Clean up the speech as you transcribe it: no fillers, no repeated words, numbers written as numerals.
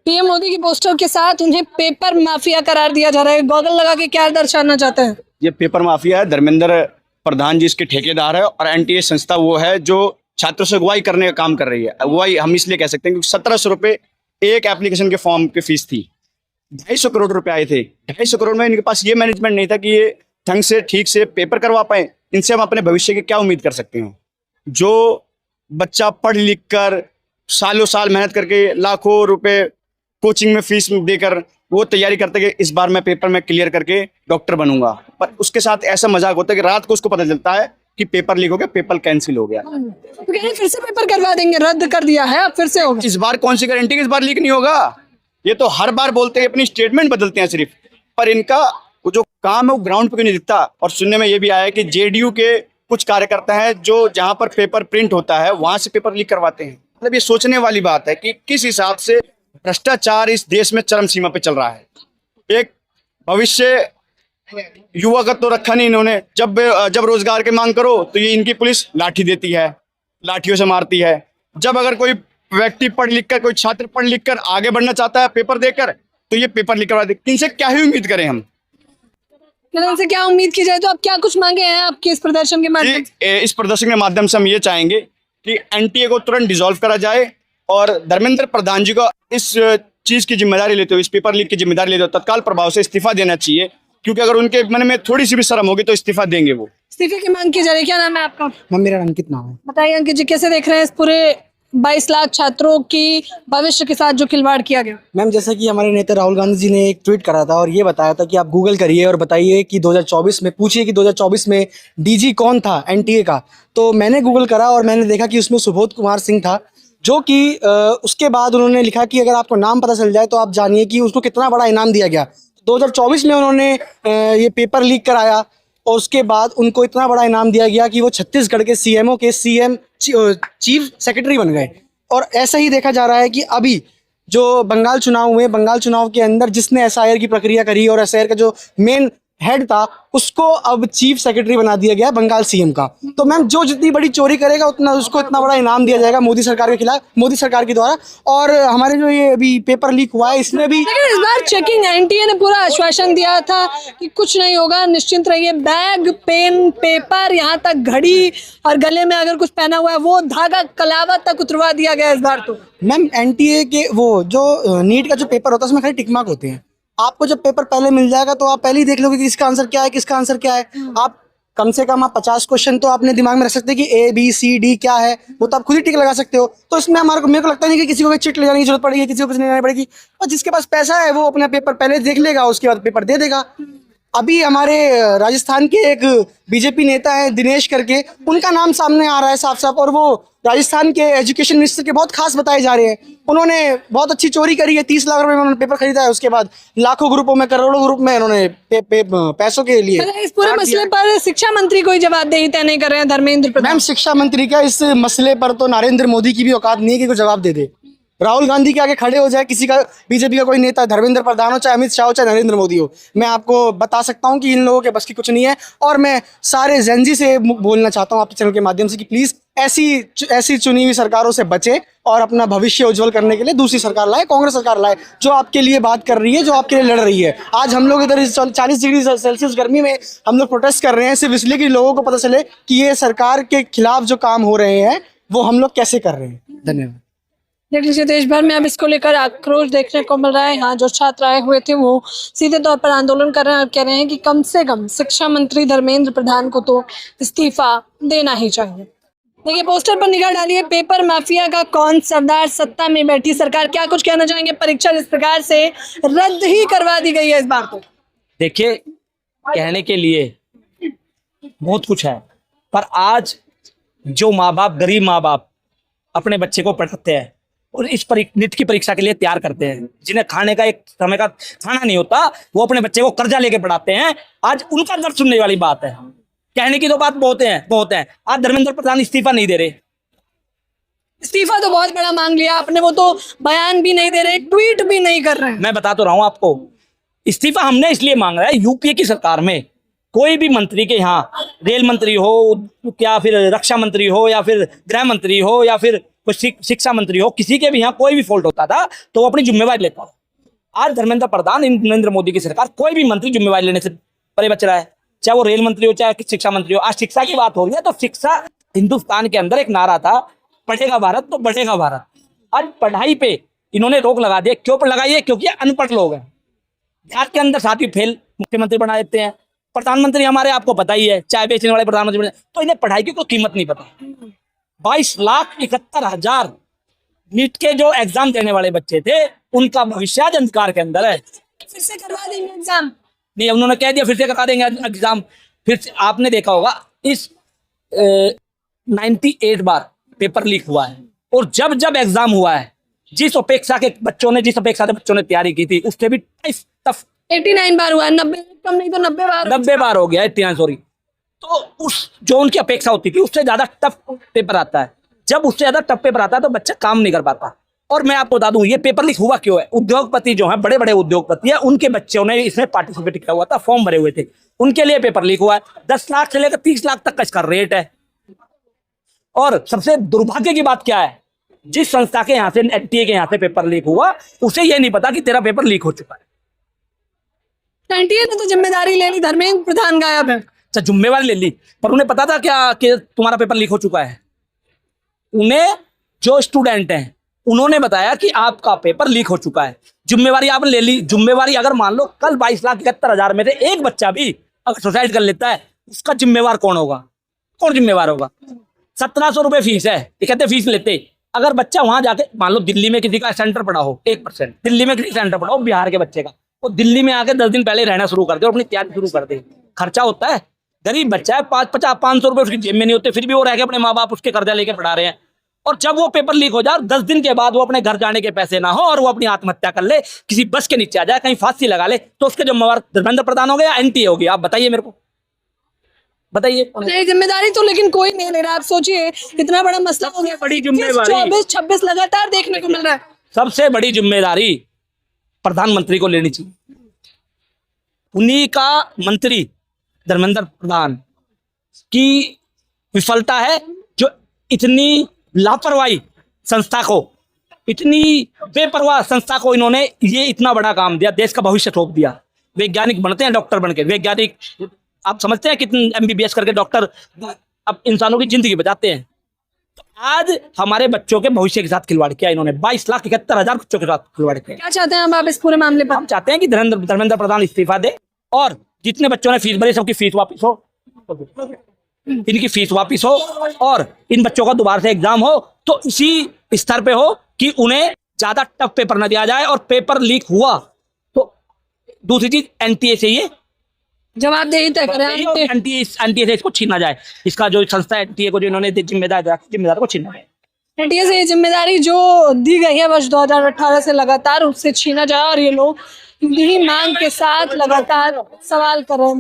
PM Modi की poster के साथ उन्हें पेपर माफिया करार दिया जा रहा है। गॉगल लगा के क्या दर्शाना चाहते हैं? ये पेपर माफिया है। धर्मेंद्र प्रधान जी इसके ठेकेदार है और एनटीए संस्था वो है जो छात्रों से अगुवाई करने का काम कर रही है। अगुवाई हम इसलिए कह सकते हैं क्योंकि 1700 रुपये एक एप्लीकेशन के फॉर्म की फीस थी। 250 करोड़ रुपए आए थे। 250 करोड़ में इनके पास ये मैनेजमेंट नहीं था कि ये ढंग से ठीक से पेपर करवा पाए। इनसे हम अपने भविष्य की क्या उम्मीद कर सकते हैं? जो बच्चा पढ़ लिख कर सालों साल मेहनत करके लाखों रुपए कोचिंग में फीस देकर वो तैयारी करते कि इस बार मैं पेपर में क्लियर करके डॉक्टर बनूंगा, पर उसके साथ ऐसा मजाक होता है कि रात को उसको पता चलता है कि पेपर लीक हो गया, पेपर कैंसिल हो गया। तो कह रहे हैं फिर से पेपर करवा देंगे, रद्द कर दिया है, अब फिर से होगा। इस बार कौन सी गारंटी कि इस बार लीक नहीं होगा? ये तो हर बार बोलते हैं, अपनी स्टेटमेंट बदलते हैं सिर्फ, पर इनका वो जो काम है वो ग्राउंड पे क्यों नहीं दिखता। और सुनने में ये भी आया है कि जेडीयू के कुछ कार्यकर्ता हैं जो जहां पर पेपर प्रिंट होता है वहां से पेपर लीक करवाते हैं। मतलब ये सोचने वाली बात है कि किस हिसाब से भ्रष्टाचार इस देश में चरम सीमा पे चल रहा है। एक भविष्य युवा का तो रखा नहीं इन्होंने। जब रोजगार की मांग करो तो ये इनकी पुलिस लाठी देती है, लाठियों से मारती है। जब अगर कोई व्यक्ति पढ़ लिख कर, कोई छात्र पढ़ लिख कर आगे बढ़ना चाहता है पेपर देकर, तो ये पेपर लीक करवा दे। इनसे क्या ही उम्मीद करें हम? इनसे क्या उम्मीद की जाए? तो आप क्या कुछ मांगे हैं आपके इस प्रदर्शन के माध्यम से? इस प्रदर्शन के माध्यम से हम ये चाहेंगे कि एनटीए को तुरंत डिसॉल्व करा जाए और धर्मेंद्र प्रधान जी को इस चीज की जिम्मेदारी लेते हुए, इस पेपर लीक की जिम्मेदारी लेते हुए तत्काल प्रभाव से इस्तीफा देना चाहिए। क्योंकि अगर उनके मन में थोड़ी सी भी शर्म होगी तो इस्तीफा देंगे वो। इस्तीफे की मांग की जा रही है। क्या नाम है आपका? मैम मेरा अंकित नाम है। बताइए अंकित जी, कैसे देख रहे हैं इस पूरे 22 लाख छात्रों की भविष्य के साथ जो खिलवाड़ किया गया? मैम जैसा कि हमारे नेता राहुल गांधी जी ने एक ट्वीट करा था और ये बताया था कि आप गूगल करिए और बताइए कि 2024 में पूछिए कि 2024 में डीजी कौन था एनटीए का। तो मैंने गूगल करा और मैंने देखा कि उसमें सुबोध कुमार सिंह था, जो कि उसके बाद उन्होंने लिखा कि अगर आपको नाम पता चल जाए तो आप जानिए कि उसको कितना बड़ा इनाम दिया गया। 2024 में उन्होंने ये पेपर लीक कराया और उसके बाद उनको इतना बड़ा इनाम दिया गया कि वो छत्तीसगढ़ के सीएमओ के सीएम चीफ सेक्रेटरी बन गए। और ऐसा ही देखा जा रहा है कि अभी जो बंगाल चुनाव हुए, बंगाल चुनाव के अंदर जिसने एसआईआर की प्रक्रिया करी और एसआईआर का जो मेन हेड था उसको अब चीफ सेक्रेटरी बना दिया गया बंगाल सीएम का। तो मैम जो जितनी बड़ी चोरी करेगा उतना उसको इतना बड़ा इनाम दिया जाएगा मोदी सरकार के खिलाफ, मोदी सरकार के द्वारा। और हमारे जो ये अभी पेपर लीक हुआ है इसमें भी लेकिन इस बार चेकिंग, एनटीए ने पूरा आश्वासन दिया था कि कुछ नहीं होगा, निश्चिंत रहिए। बैग, पेन, पेपर, यहाँ तक घड़ी और गले में अगर कुछ पहना हुआ है वो धागा कलावा तक उतरवा दिया गया इस बार। तो मैम एनटीए के वो जो नीट का जो पेपर होता है उसमें खाली टिक मार्क होते हैं। आपको जब पेपर पहले मिल जाएगा तो आप पहले ही देख लोगे कि इसका आंसर क्या है, किसका आंसर क्या है। आप कम से कम आप 50 क्वेश्चन तो अपने दिमाग में रख सकते हैं कि ए बी सी डी क्या है, वो तो आप खुद ही टिक लगा सकते हो। तो इसमें मेरे को लगता नहीं कि किसी को चिट ले जाने की जरूरत पड़ेगी, किसी को कुछ नहीं लेनी पड़ेगी। और जिसके पास पैसा है वो अपना पेपर पहले देख लेगा, उसके बाद पेपर दे देगा। अभी हमारे राजस्थान के एक बीजेपी नेता है दिनेश करके, उनका नाम सामने आ रहा है साफ साफ, और वो राजस्थान के एजुकेशन मिनिस्टर के बहुत खास बताए जा रहे हैं। उन्होंने बहुत अच्छी चोरी करी है, 30 लाख रुपए में उन्होंने पेपर खरीदा है, उसके बाद लाखों ग्रुपों में, करोड़ों ग्रुप में उन्होंने पैसों के लिए। इस पूरे मसले पर शिक्षा मंत्री कोई जवाबदेही तय नहीं कर रहे हैं धर्मेंद्र प्रधान। मैम शिक्षा मंत्री का इस मसले पर तो नरेंद्र मोदी की भी औकात नहीं है कि कोई जवाब दे दे। राहुल गांधी के आगे खड़े हो जाए किसी का, बीजेपी का कोई नेता, धर्मेंद्र प्रधान हो, चाहे अमित शाह हो, चाहे नरेंद्र मोदी हो, मैं आपको बता सकता हूं कि इन लोगों के बस की कुछ नहीं है। और मैं सारे जेनजी से बोलना चाहता हूं आपके चैनल के माध्यम से कि प्लीज ऐसी चुनी हुई सरकारों से बचे और अपना भविष्य उज्जवल करने के लिए दूसरी सरकार लाए, कांग्रेस सरकार लाए, जो आपके लिए बात कर रही है, जो आपके लिए लड़ रही है। आज हम लोग इधर 40 डिग्री सेल्सियस गर्मी में हम लोग प्रोटेस्ट कर रहे हैं सिर्फ इसलिए कि लोगों को पता चले कि ये सरकार के खिलाफ जो काम हो रहे हैं वो हम लोग कैसे कर रहे हैं। धन्यवाद। देख लीजिए, देश भर में अब इसको लेकर आक्रोश देखने को मिल रहा है। यहाँ जो छात्र आए हुए थे वो सीधे तौर पर आंदोलन कर रहे हैं और कह रहे हैं कि कम से कम शिक्षा मंत्री धर्मेंद्र प्रधान को तो इस्तीफा देना ही चाहिए। देखिए, पोस्टर पर निगाह डालिए, पेपर माफिया का कौन सरदार, सत्ता में बैठी सरकार। क्या कुछ कहना चाहेंगे? परीक्षा जिस प्रकार से रद्द ही करवा दी गई है इस बार। तो देखिए, कहने के लिए बहुत कुछ है, पर आज जो माँ बाप, गरीब माँ बाप अपने बच्चे को पढ़ाते हैं और इस नीट की परीक्षा के लिए तैयार करते हैं, जिन्हें खाने का एक समय का खाना नहीं होता, वो अपने बच्चे को कर्जा लेके पढ़ाते हैं। आज उनका दर्द सुनने वाली बात है। कहने की तो बात बहुत है। आज धर्मेंद्र प्रधान इस्तीफा नहीं दे रहे। इस्तीफा तो बहुत बड़ा मांग लिया आपने, वो तो बयान भी नहीं दे रहे, ट्वीट भी नहीं कर रहे हैं। मैं बता तो रहा हूं आपको, इस्तीफा हमने इसलिए मांग रहा है, यूपीए की सरकार में कोई भी मंत्री के यहाँ, रेल मंत्री हो, क्या फिर रक्षा मंत्री हो, या फिर गृह मंत्री हो, या फिर कोई शिक्षा मंत्री हो, किसी के भी यहाँ कोई भी फॉल्ट होता था तो वो अपनी जिम्मेवारी लेता था। आज धर्मेंद्र प्रधान, नरेंद्र मोदी की सरकार, कोई भी मंत्री जिम्मेवारी लेने से परे बच रहा है, चाहे वो रेल मंत्री हो चाहे शिक्षा मंत्री हो। आज शिक्षा की बात हो रही है तो शिक्षा, हिंदुस्तान के अंदर एक नारा था, पढ़ेगा भारत तो बढ़ेगा भारत। आज पढ़ाई पे इन्होंने रोक लगा दी। क्यों पर लगाई है? क्योंकि अनपढ़ लोग हैं, देहात के अंदर साथ ही फेल मुख्यमंत्री बना देते हैं। प्रधानमंत्री हमारे आपको पता ही है, चाय बेचने वाले प्रधानमंत्री बने, तो इन्हें पढ़ाई की कोई कीमत नहीं पता। 22,71,000 नीट के जो एग्जाम देने वाले बच्चे थे, उनका भविष्य आज अंधकार के अंदर है। फिर से करवा देंगे एग्जाम। नहीं, उन्होंने कह दिया फिर से करा देंगे एग्जाम। फिर से आपने देखा होगा इस 98 बार पेपर लीक हुआ है, और जब जब एग्जाम हुआ है, जिस अपेक्षा से बच्चों ने तैयारी की थी, उससे भी टफ 89 बार हुआ है, 90 कम नहीं तो 90 बार। 90 बार हो गया है, 93 सॉरी। तो उस जो उनकी अपेक्षा होती थी उससे ज्यादा टफ पेपर आता है। जब उससे ज्यादा टफ पेपर आता है तो बच्चा काम नहीं कर पाता। और मैं आपको बता दूं ये पेपर लीक हुआ क्यों है। उद्योगपति जो है, बड़े बड़े उद्योगपति है, उनके बच्चों ने इसमें पार्टिसिपेट किया हुआ था, फॉर्म भरे हुए थे, उनके लिए पेपर लीक हुआ है। 10 लाख से लेकर 30 लाख तक का इसका रेट है। और सबसे दुर्भाग्य की बात क्या है, जिस संस्था के यहाँ से, एनटीए के यहाँ से पेपर लीक हुआ, उसे ये नहीं पता कि तेरा पेपर लीक हो चुका है। एनटीए ने तो जिम्मेदारी ले ली, धर्मेंद्र प्रधान गायब है। अच्छा, जिम्मेवारी ले ली, पर उन्हें पता था क्या कि तुम्हारा पेपर लीक हो चुका है? उन्हें जो स्टूडेंट हैं उन्होंने बताया कि आपका पेपर लीक हो चुका है। जिम्मेवारी आपने ले ली। जिम्मेवारी अगर मान लो कल 22,71,000 में से एक बच्चा भी अगर सुसाइड कर लेता है, उसका जिम्मेवार कौन होगा? कौन जिम्मेवार होगा? 1700 रुपए फीस है, ये कहते फीस लेते। अगर बच्चा वहां जाके, मान लो दिल्ली में किसी का सेंटर पड़ा हो, 1%, दिल्ली में किसी सेंटर पड़ा हो बिहार के बच्चे का, वो दिल्ली में आके 10 दिन पहले रहना शुरू कर दे और अपनी तैयारी शुरू कर दे। खर्चा होता है, गरीब बच्चा है, 500 रुपए उसकी जेब में नहीं होते, फिर भी वो रह के अपने माँ बाप उसके कर्जा लेके पढ़ा रहे हैं। और जब वो पेपर लीक हो जाए, 10 दिन के बाद वो अपने घर जाने के पैसे ना हो और वो अपनी आत्महत्या कर ले, किसी बस के नीचे आ जाए, कहीं फांसी लगा ले, तो उसके जिम्मेवार धर्मेंद्र प्रधान हो गया या एनटीए होगी? आप बताइए मेरे को, बताइए। नहीं, जिम्मेदारी तो लेकिन कोई नहीं ले रहा। आप सोचिए इतना बड़ा मसला हो गया, बड़ी जिम्मेदारी 24-26 लगातार देखने को मिल रहा है। सबसे बड़ी जिम्मेदारी प्रधानमंत्री को लेनी चाहिए। उन्हीं का मंत्री धर्मेंद्र प्रधान की विफलता है जो इतनी लापरवाही संस्था को, इतनी बेपरवाह संस्था को इन्होंने ये इतना बड़ा काम दिया, देश का भविष्य थोप दिया। वैज्ञानिक बनते हैं डॉक्टर बनके, वैज्ञानिक आप समझते हैं कितने MBBS करके डॉक्टर अब इंसानों की जिंदगी बचाते हैं। तो आज हमारे बच्चों के भविष्य के साथ खिलवाड़ किया इन्होंने। 22,71,000 बच्चों के साथ खिलवाड़ किया। क्या चाहते हैं अब आप इस पूरे मामले पर? हम चाहते हैं कि धर्मेंद्र प्रधान इस्तीफा दे और जितने बच्चों ने फीस भरी सबकी फीस वापस हो, इनकी फीस वापस हो, और इन बच्चों का दोबारा से एग्जाम हो तो इसी स्तर पे हो कि उन्हें ज्यादा टफ पेपर न दिया जाए। और पेपर लीक हुआ तो दूसरी चीज एनटीए से ये जवाबदेही तय करें। एनटीए से इसको छीना जाए, इसका जो संस्था एनटीए को जो इन्होंने जिम्मेदार को छीना जाए। एनटीए से ये जिम्मेदारी जो दी गई है वर्ष 2018 से लगातार उससे छीना जाए, और ये लोग यही मांग के साथ लगातार सवाल कर रहे हैं।